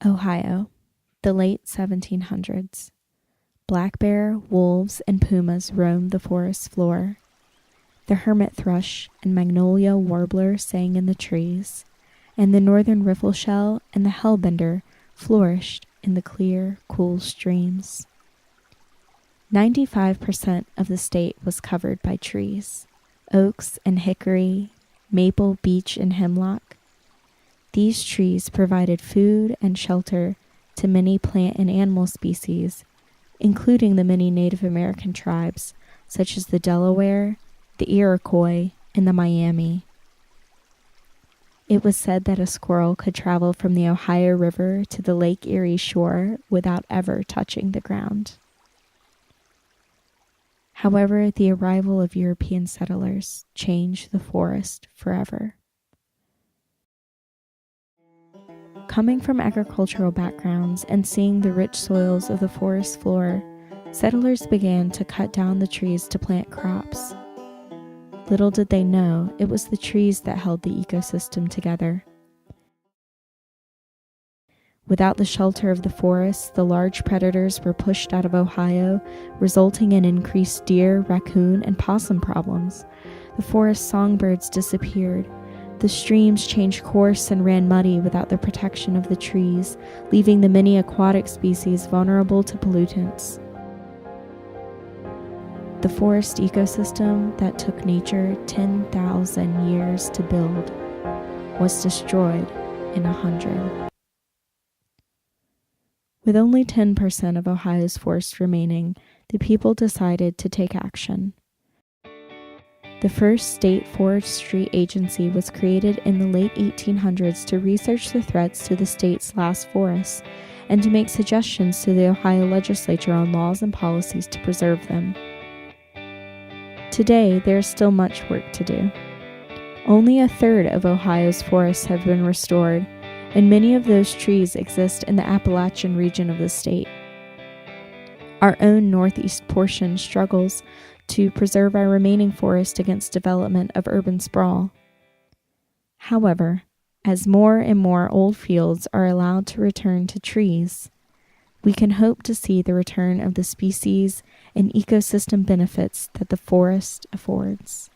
Ohio, the late 1700s. Black bear, wolves, and pumas roamed the forest floor. The hermit thrush and magnolia warbler sang in the trees, and the northern riffleshell and the hellbender flourished in the clear, cool streams. 95% of the state was covered by trees, oaks and hickory, maple, beech, and hemlock. These trees provided food and shelter to many plant and animal species, including the many Native American tribes, such as the Delaware, the Iroquois, and the Miami. It was said that a squirrel could travel from the Ohio River to the Lake Erie shore without ever touching the ground. However, the arrival of European settlers changed the forest forever. Coming from agricultural backgrounds and seeing the rich soils of the forest floor, settlers began to cut down the trees to plant crops. Little did they know it was the trees that held the ecosystem together. Without the shelter of the forests, the large predators were pushed out of Ohio, resulting in increased deer, raccoon, and possum problems. The forest songbirds disappeared. The streams changed course and ran muddy without the protection of the trees, leaving the many aquatic species vulnerable to pollutants. The forest ecosystem that took nature 10,000 years to build was destroyed in 100. With only 10% of Ohio's forest remaining, the people decided to take action. The first state forestry agency was created in the late 1800s to research the threats to the state's last forests and to make suggestions to the Ohio legislature on laws and policies to preserve them. Today, there is still much work to do. Only a third of Ohio's forests have been restored, and many of those trees exist in the Appalachian region of the state. Our own northeast portion struggles to preserve our remaining forest against development of urban sprawl. However, as more and more old fields are allowed to return to trees, we can hope to see the return of the species and ecosystem benefits that the forest affords.